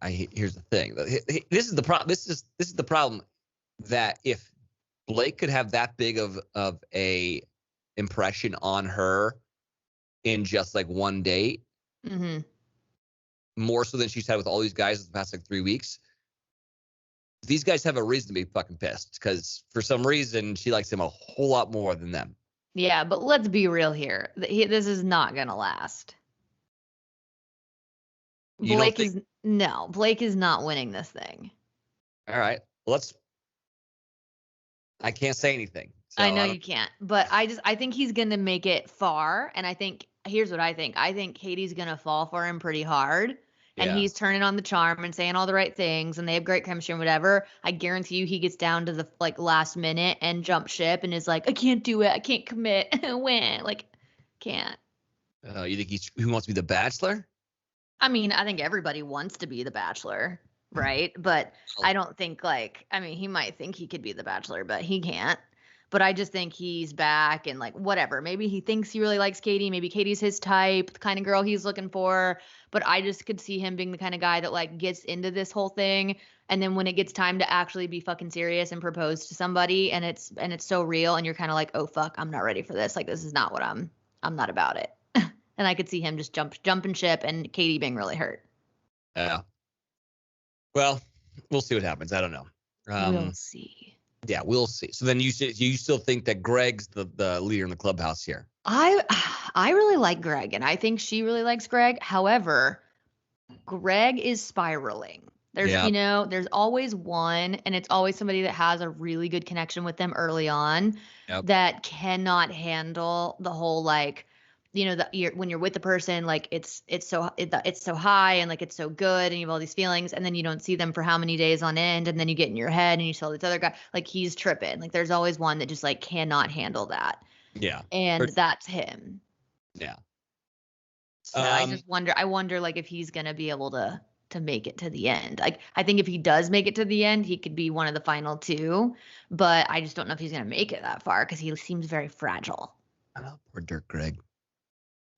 here's the thing. This is the problem. This is the problem, that if Blake could have that big of a impression on her in just like one date, more so than she's had with all these guys the past like 3 weeks, these guys have a reason to be fucking pissed, because for some reason she likes him a whole lot more than them. Yeah, but let's be real here. This is not gonna last. Blake is not winning this thing. All right, I can't say anything. So I know you can't, but I think he's gonna make it far, and here's what I think. I think Katie's gonna fall for him pretty hard, and he's turning on the charm and saying all the right things, and they have great chemistry and whatever. I guarantee you, he gets down to the like last minute and jump ship and is like, I can't do it, I can't commit, when can't. You think he wants to be the Bachelor? I mean, I think everybody wants to be the Bachelor, right? But I don't think he might think he could be the Bachelor, but he can't. But I just think he's back and like whatever. Maybe he thinks he really likes Katie. Maybe Katie's his type, the kind of girl he's looking for. But I just could see him being the kind of guy that like gets into this whole thing. And then when it gets time to actually be fucking serious and propose to somebody, and it's so real, and you're kind of like, oh fuck, I'm not ready for this. Like, this is not what I'm not about it. And I could see him just jumping ship and Katie being really hurt. Yeah. Well, we'll see what happens. I don't know. We'll see. Yeah, we'll see. So then you still think that Greg's the leader in the clubhouse here? I really like Greg, and I think she really likes Greg. However, Greg is spiraling. There's always one, and it's always somebody that has a really good connection with them early on that cannot handle the whole like, when you're with the person, like it's so high and like it's so good and you have all these feelings, and then you don't see them for how many days on end, and then you get in your head and you tell this other guy, like he's tripping. Like there's always one that just like cannot handle that. Yeah. And that's him. Yeah. So I wonder like if he's gonna be able to make it to the end. Like I think if he does make it to the end, he could be one of the final two, but I just don't know if he's gonna make it that far because he seems very fragile. Oh, poor Dirk Greg.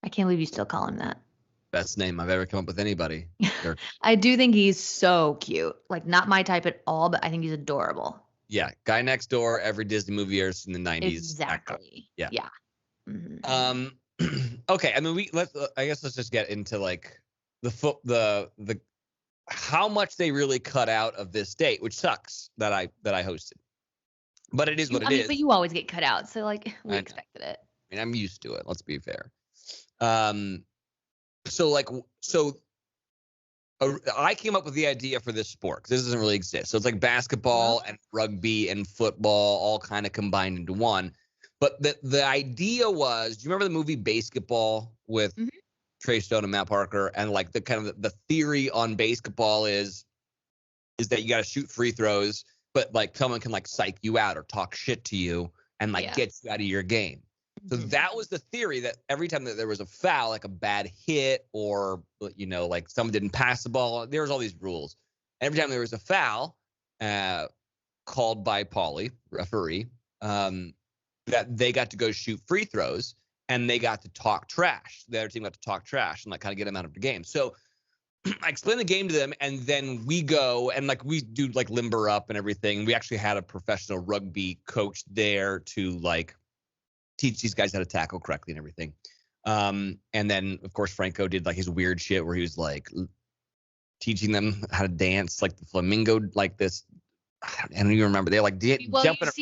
I can't believe you still call him that. Best name I've ever come up with anybody. I do think he's so cute. Like not my type at all, but I think he's adorable. Yeah. Guy next door, every Disney movie in the 90s. Exactly. Yeah. Mm-hmm. Okay. I mean, I guess let's just get into like the how much they really cut out of this date, which sucks that I hosted. But it is what it is. But you always get cut out, so like we expected it. I mean, I'm used to it. Let's be fair. I came up with the idea for this sport because this doesn't really exist. So it's like basketball and rugby and football all kind of combined into one. But the idea was, do you remember the movie Basketball with Trey Stone and Matt Parker? And like the kind of the theory on basketball is that you got to shoot free throws, but like someone can like psych you out or talk shit to you and like get you out of your game. So that was the theory, that every time that there was a foul, like a bad hit or, like someone didn't pass the ball, there was all these rules. Every time there was a foul called by Paulie, referee, that they got to go shoot free throws and they got to talk trash. The other team got to talk trash and like kind of get them out of the game. So I explained the game to them, and then we go and like we do like limber up and everything. We actually had a professional rugby coach there to like teach these guys how to tackle correctly and everything. And then of course Franco did like his weird shit where he was like teaching them how to dance like the flamingo, like this. I don't even remember. They're like jumping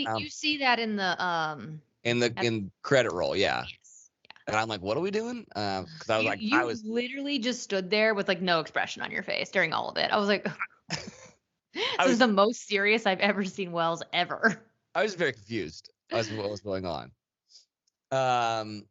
around. You see that in the in credit roll, yeah. Yes. Yeah. And I'm like, what are we doing? Because I was I was literally just stood there with like no expression on your face during all of it. I was like, this is the most serious I've ever seen Wells ever. I was very confused as to what was going on. And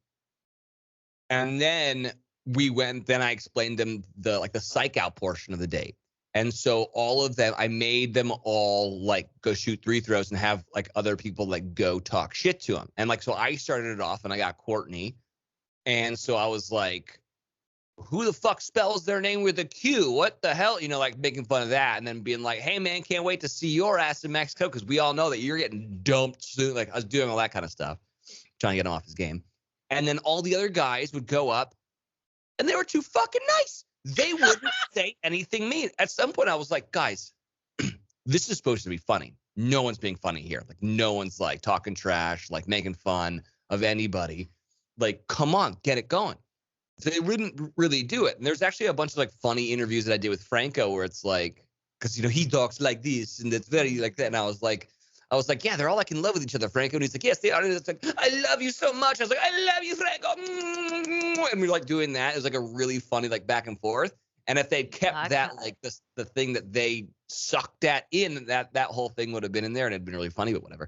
then I explained them the psych out portion of the date. And so all of them, I made them all like go shoot free throws and have like other people like go talk shit to them. And like, so I started it off and I got Courtney. And so I was like, who the fuck spells their name with a Q? What the hell? Like making fun of that. And then being like, hey man, can't wait to see your ass in Mexico, because we all know that you're getting dumped soon. Like I was doing all that kind of stuff, trying to get him off his game. And then all the other guys would go up and they were too fucking nice. they wouldn't say anything mean. At some point, I was like, guys, this is supposed to be funny. No one's being funny here. Like, no one's like talking trash, like making fun of anybody. Like, come on, get it going. So they wouldn't really do it. And there's actually a bunch of like funny interviews that I did with Franco where it's like, because he talks like this and it's very like that. And I was like, yeah, they're all like in love with each other, Franco. And he's like, yes, they are. And it's like, I love you so much. I was like, I love you, Franco. And we're like doing that. It was like a really funny like back and forth. And if they kept that like the thing that they sucked at in, that whole thing would have been in there and it'd been really funny, but whatever.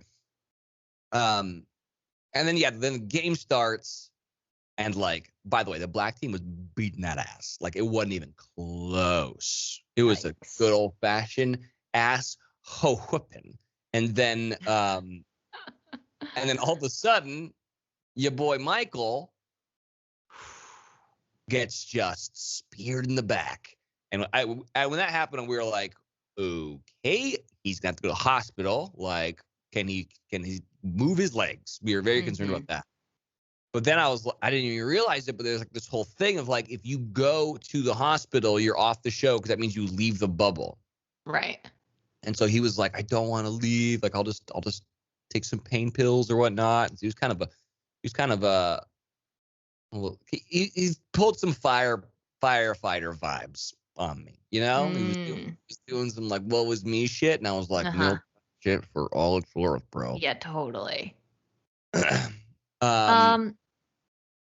And then then the game starts. And like, by the way, the black team was beating that ass. Like, it wasn't even close. It was a good old fashioned ass whooping. And then all of a sudden, your boy Michael gets just speared in the back. And when that happened, we were like, okay, he's gonna have to go to the hospital. Like, can he move his legs? We were very concerned about that. But then I didn't even realize it, but there's like this whole thing of like, if you go to the hospital, you're off the show because that means you leave the bubble. Right. And so he was like, I don't want to leave. Like, I'll just take some pain pills or whatnot. And so he pulled some firefighter vibes on me, He was doing some like, what was me shit. And I was like, no shit for all it's worth, bro. Yeah, totally.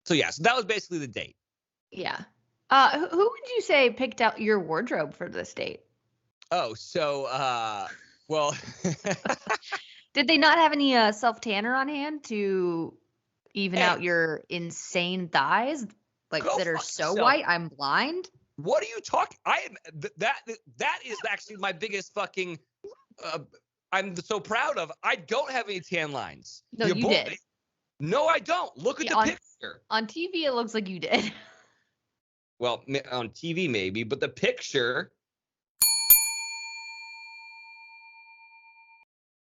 So that was basically the date. Yeah. Who would you say picked out your wardrobe for this date? Oh, so well, did they not have any self tanner on hand to even out your insane thighs, like that are so white I'm blind? What are you talking? That is actually my biggest fucking. I'm so proud of. I don't have any tan lines. No, you did. No, I don't. Look at the picture. On TV, it looks like you did. Well, on TV maybe, but the picture